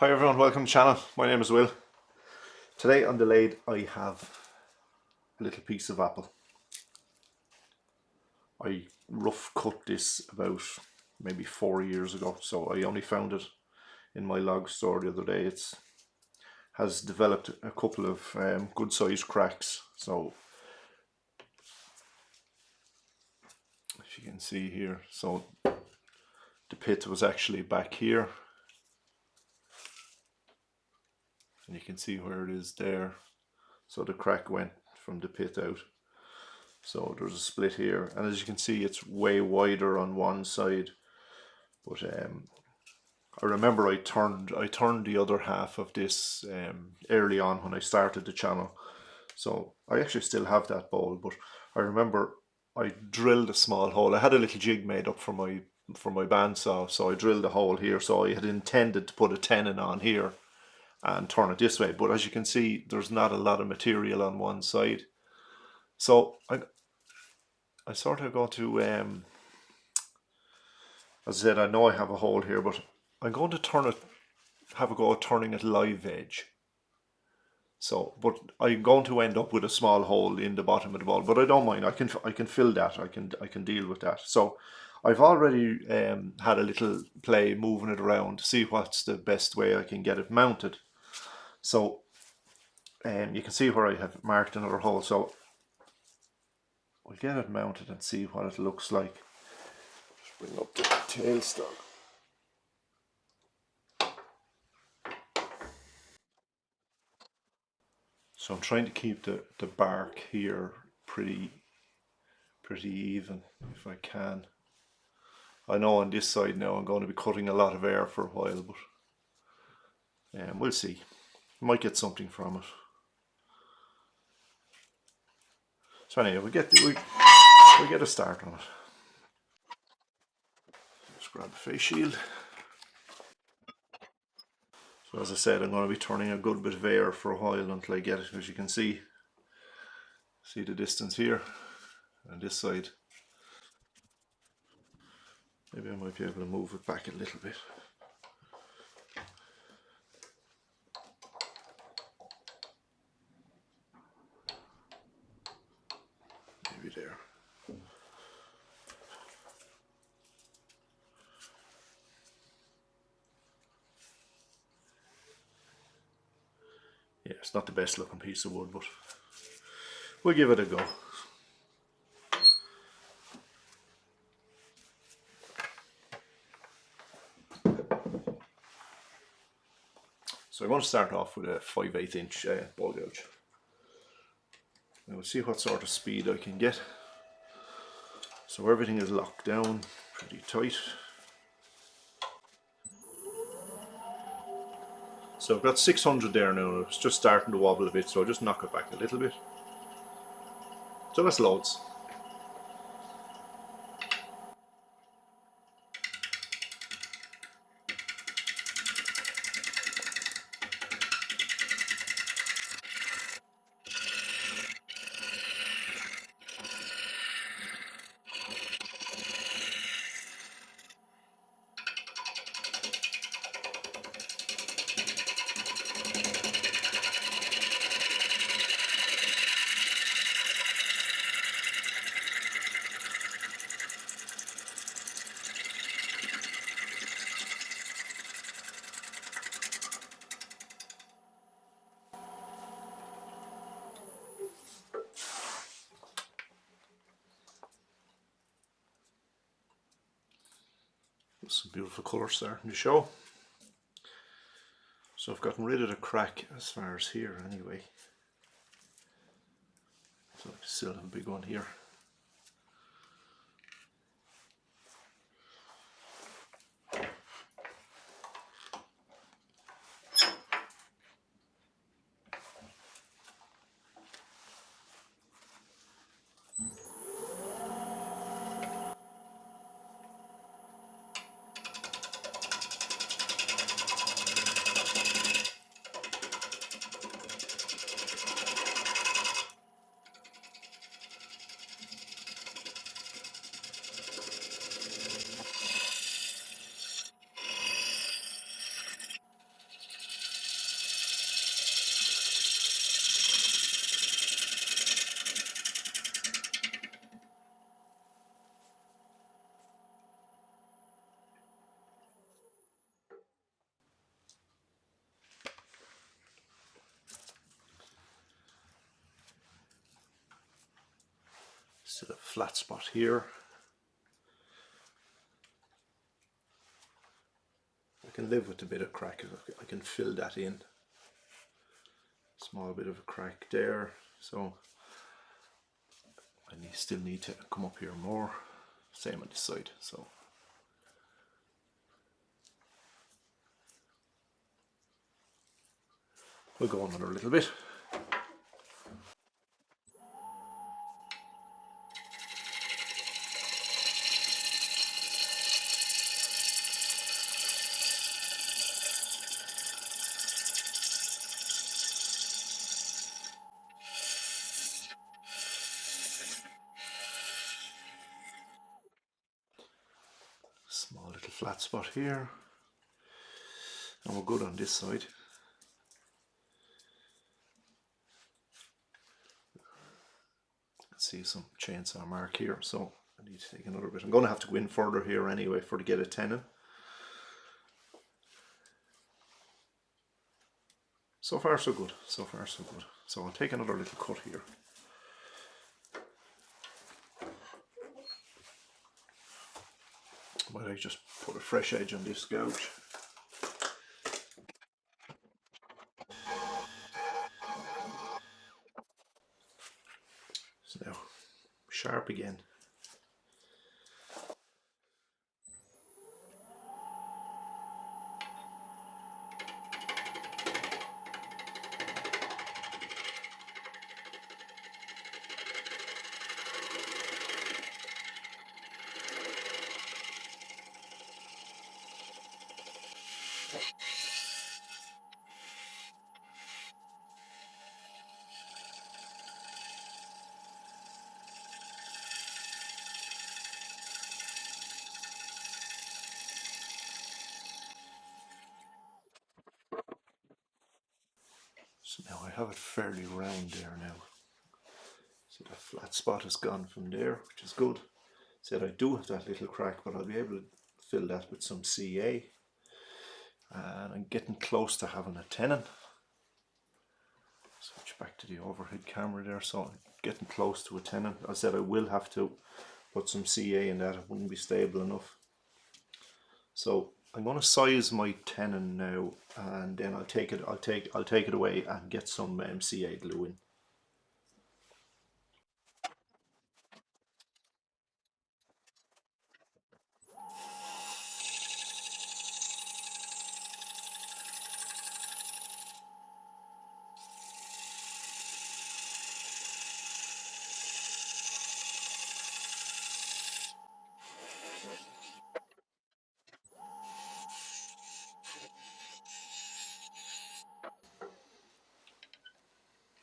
Hi everyone, welcome to the channel. My name is Will. Today on the lathe I have a little piece of apple. I rough cut this about maybe 4 years ago, so I only found it in my log store the other day. It has developed a couple of good sized cracks, so if you can see here, so the pit was actually back here and you can see where it is there. So the crack went from the pit out. So there's a split here, and as you can see it's way wider on one side, but I remember I turned the other half of this early on when I started the channel, so I actually still have that bowl. But I remember I drilled a small hole. I had a little jig made up for my bandsaw, so I drilled a hole here. So I had intended to put a tenon on here and turn it this way, but as you can see there's not a lot of material on one side, so I sort of go to, as I said, I know I have a hole here, but I'm going to have a go at turning it live edge. So, but I'm going to end up with a small hole in the bottom of the ball, but I don't mind. I can fill that. I can deal with that. So, I've already had a little play moving it around to see what's the best way I can get it mounted. So, you can see where I have marked another hole. So, we'll get it mounted and see what it looks like. Just bring up the tailstock. So I'm trying to keep the bark here pretty even if I can. I know on this side now I'm going to be cutting a lot of air for a while, but we'll see. Might get something from it. So anyway, we get a start on it. Just grab a face shield. So as I said, I'm going to be turning a good bit of air for a while until I get it. As you can see the distance here and this side. Maybe I might be able to move it back a little bit. Maybe there. Yeah, it's not the best looking piece of wood, but we'll give it a go. So I'm going to start off with a 5/8 inch ball gouge. And we'll see what sort of speed I can get. So everything is locked down pretty tight. So I've got 600 there now. It's just starting to wobble a bit, so I'll just knock it back a little bit. So that's loads. Some beautiful colours starting to show. So I've gotten rid of the crack as far as here anyway. So I still have a big one here. So a flat spot here. I can live with a bit of crack. I can fill that in. Small bit of a crack there. So I still need to come up here more. Same on this side. So we'll go another little bit. Small little flat spot here. And we're good on this side. See some chainsaw mark here, so I need to take another bit. I'm going to have to go in further here anyway to get a tenon. So far so good, so far so good. So I'll take another little cut here. Might I just put a fresh edge on this gouge. So now, sharp again. So now I have it fairly round there now. So the flat spot is gone from there, which is good. Said I do have that little crack, but I'll be able to fill that with some CA. And I'm getting close to having a tenon. Switch back to the overhead camera there, so I'm getting close to a tenon. I said I will have to put some CA in that, it wouldn't be stable enough. So I'm going to size my tenon now, and then I'll take it away and get some CA glue in.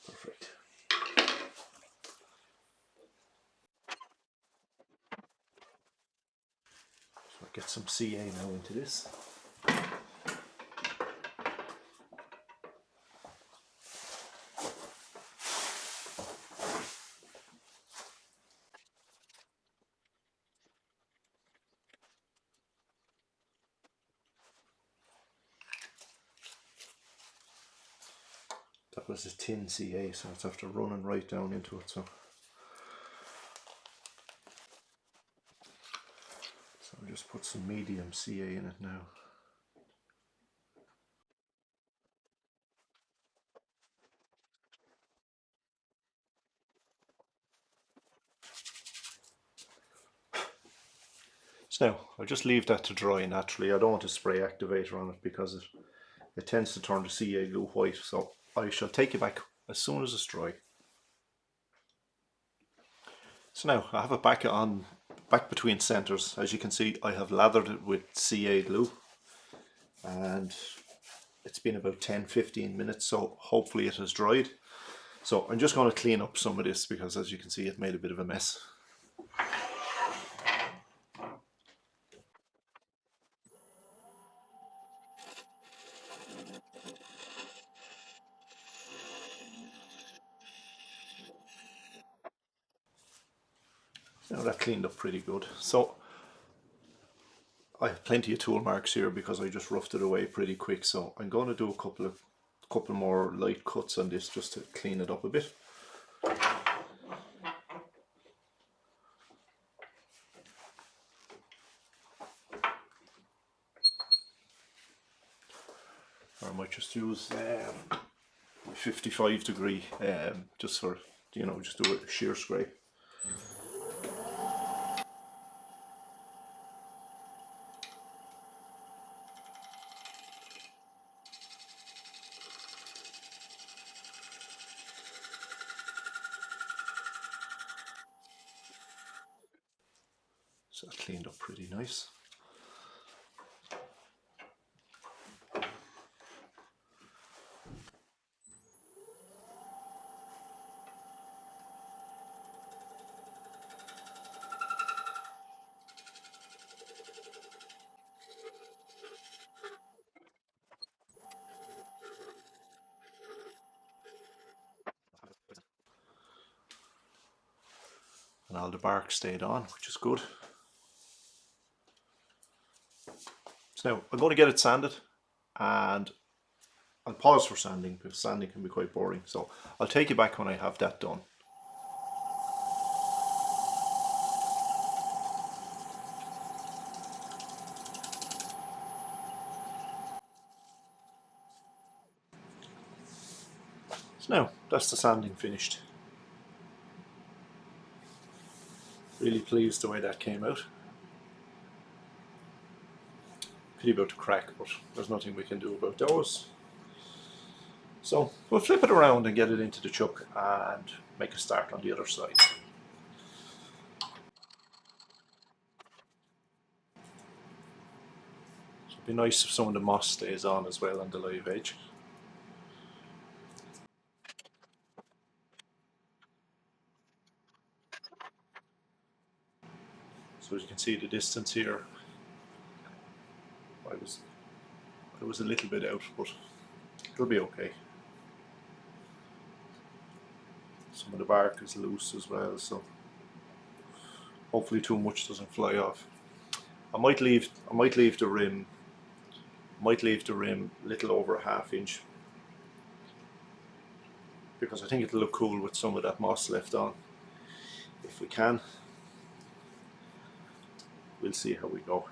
Perfect. So I get some CA now into this. That was a tin CA, so it's after running right down into it. So I'll just put some medium CA in it now. So now I'll just leave that to dry naturally. I don't want to spray activator on it because it tends to turn the CA glue white. So I shall take it back as soon as it's dry. So now I have it back between centers. As you can see, I have lathered it with CA glue, and it's been about 10-15 minutes, so hopefully it has dried. So I'm just going to clean up some of this because, as you can see, it made a bit of a mess. Now that cleaned up pretty good. So I have plenty of tool marks here because I just roughed it away pretty quick. So I'm going to do a couple more light cuts on this just to clean it up a bit. Or I might just use 55 degree just for, you know, just do a shear scrape. So that cleaned up pretty nice. And all the bark stayed on, which is good. So now I'm going to get it sanded, and I'll pause for sanding because sanding can be quite boring. So I'll take you back when I have that done. So now that's the sanding finished. Really pleased the way that came out. Pity about the crack, but there's nothing we can do about those. So we'll flip it around and get it into the chuck and make a start on the other side. So it'd be nice if some of the moss stays on as well on the live edge. So as you can see the distance here, I was a little bit out, but it'll be okay. Some of the bark is loose as well, so hopefully too much doesn't fly off. I might leave the rim a little over a ½ inch, because I think it'll look cool with some of that moss left on. If we can, we'll see how we go.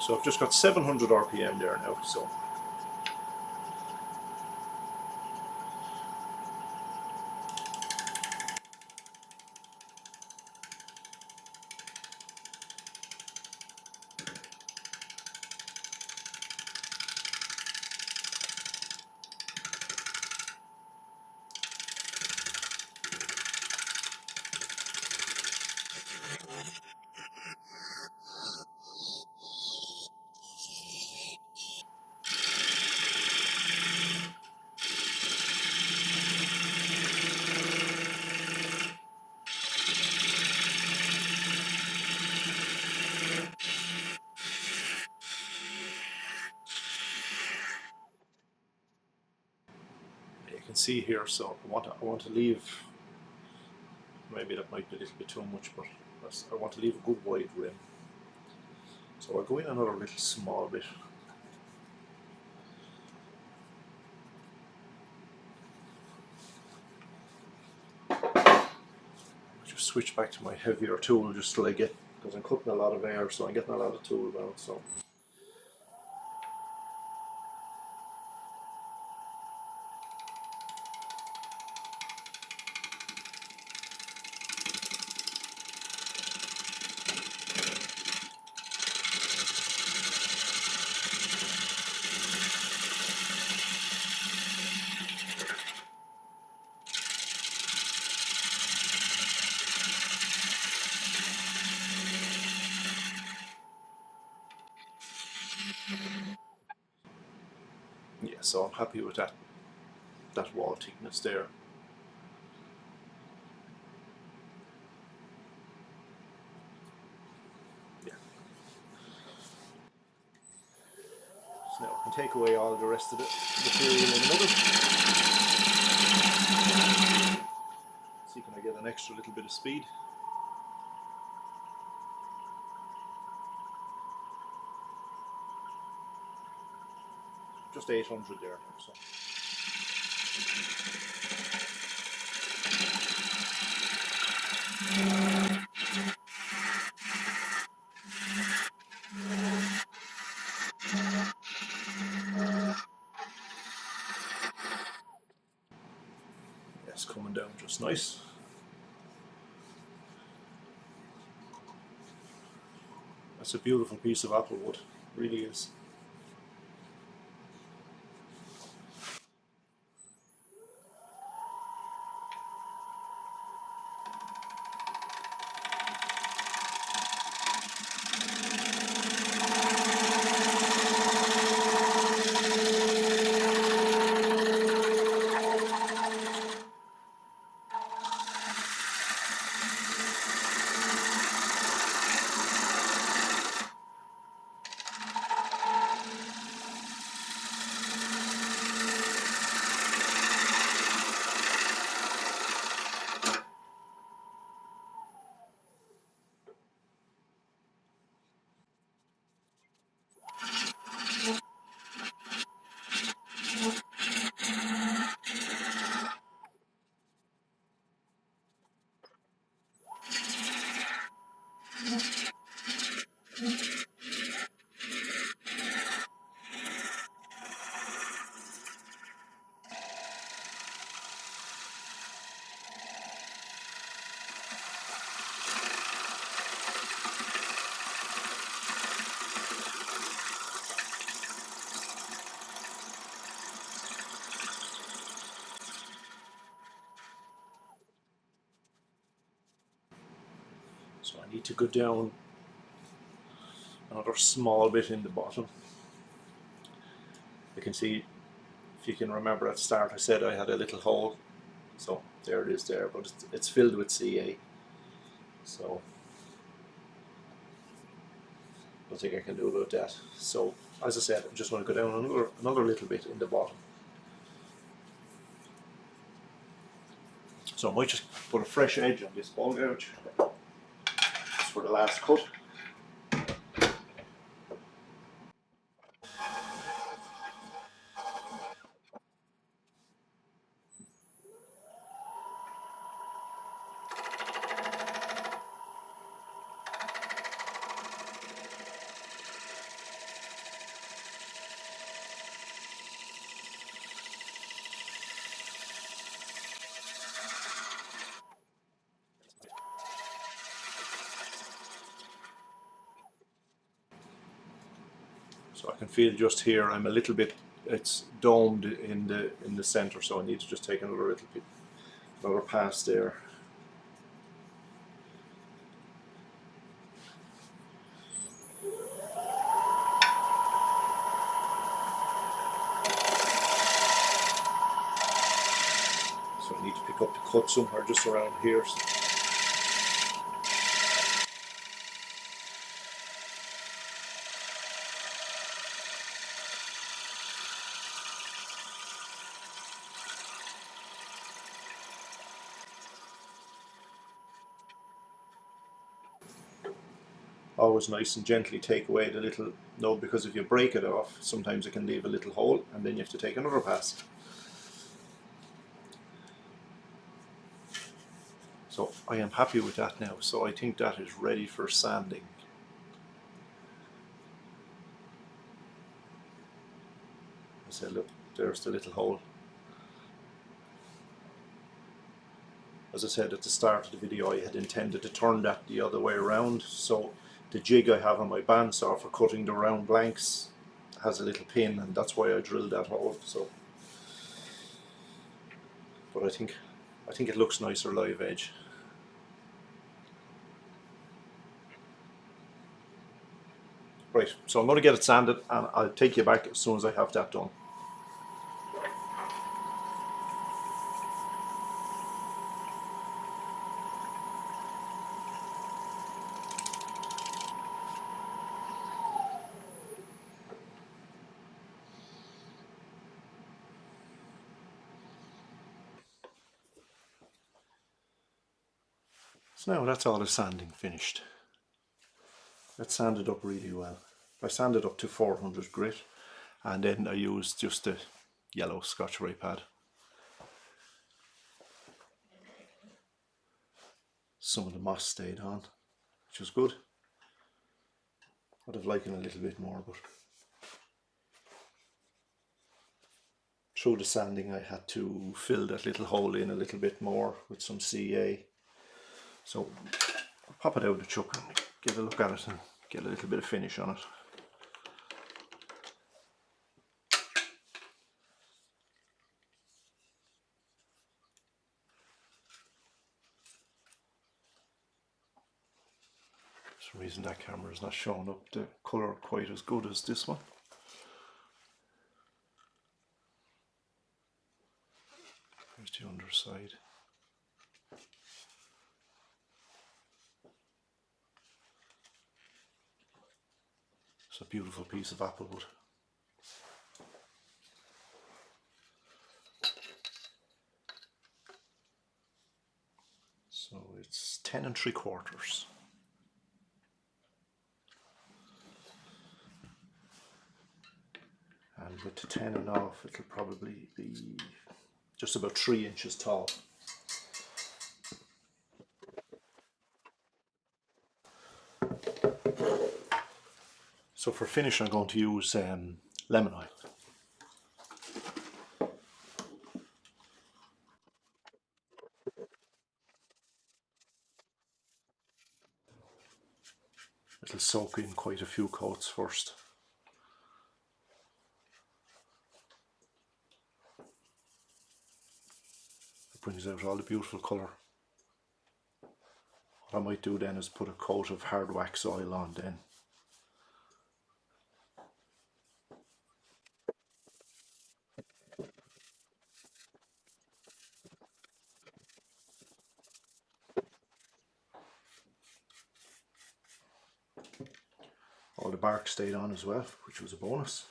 So I've just got 700 RPM there now, so you can see here. So I want to leave. Maybe that might be a little bit too much, but I want to leave a good wide rim. So I'll go in another little small bit. Just switch back to my heavier tool just till I get, because I'm cutting a lot of air, so I'm getting a lot of tool bounce. So yeah, so I'm happy with that wall thickness there. Yeah. So now I can take away all the rest of the material in a minute. See, can I get an extra little bit of speed? Just 800 there. So. It's coming down just nice. That's a beautiful piece of applewood, really is. So I need to go down another small bit in the bottom. You can see, if you can remember at the start, I said I had a little hole. So there it is there, but it's filled with CA. So nothing I can do about that. So as I said, I'm just going to go down another little bit in the bottom. So I might just put a fresh edge on this ball gouge just for the last cut. So I can feel just here I'm a little bit, it's domed in the center, so I need to just take another little bit, another pass there. So I need to pick up the cut somewhere just around here. Always nice and gently take away the little nub, because if you break it off, sometimes it can leave a little hole and then you have to take another pass. So I am happy with that now, so I think that is ready for sanding. I said, look, there's the little hole. As I said at the start of the video, I had intended to turn that the other way around, so the jig I have on my bandsaw for cutting the round blanks has a little pin, and that's why I drilled that hole. So, but I think it looks nicer live edge. Right, so I'm going to get it sanded, and I'll take you back as soon as I have that done. So now that's all the sanding finished. That sanded up really well. I sanded up to 400 grit, and then I used just a yellow Scotch-Brite pad. Some of the moss stayed on, which was good. I'd have liked it a little bit more, but through the sanding I had to fill that little hole in a little bit more with some CA. So I'll pop it out of the chuck and get a look at it and get a little bit of finish on it. For some reason that camera is not showing up the colour quite as good as this one. Here's the underside. It's a beautiful piece of Applewood. So it's 10 3/4. And with the 10 1/2 it'll probably be just about 3 inches tall. So for finish I'm going to use lemon oil. It'll soak in quite a few coats first. It brings out all the beautiful colour. What I might do then is put a coat of hard wax oil on then. All the bark stayed on as well, which was a bonus.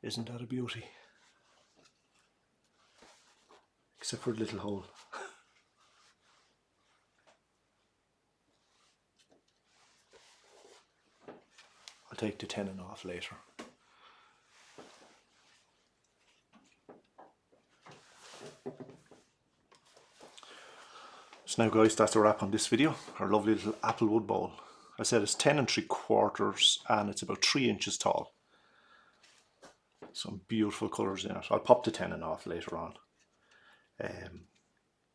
Isn't that a beauty? Except for the little hole. I'll take the 10 1/2 later. So now guys, that's a wrap on this video. Our lovely little Applewood bowl. I said it's 10 3/4 and it's about 3 inches tall. Some beautiful colours in it. I'll pop the 10 1/2 later on.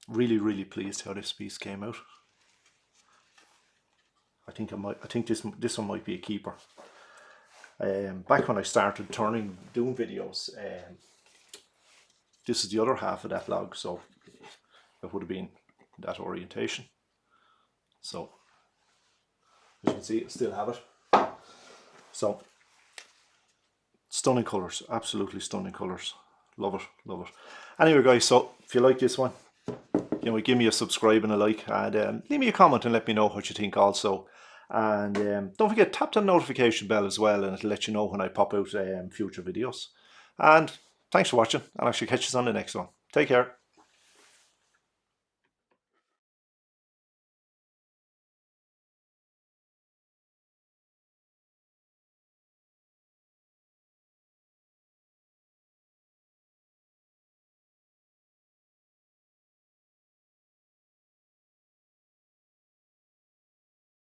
Really pleased how this piece came out. I think this one might be a keeper. Back when I started doing videos, this is the other half of that log, so it would have been that orientation. So as you can see, I still have it. So stunning colours, absolutely stunning colours. Love it, love it. Anyway guys, so if you like this one, you know, give me a subscribe and a like, and leave me a comment and let me know what you think also. And don't forget, tap the notification bell as well, and it'll let you know when I pop out future videos. And thanks for watching, and I shall catch you on the next one. Take care.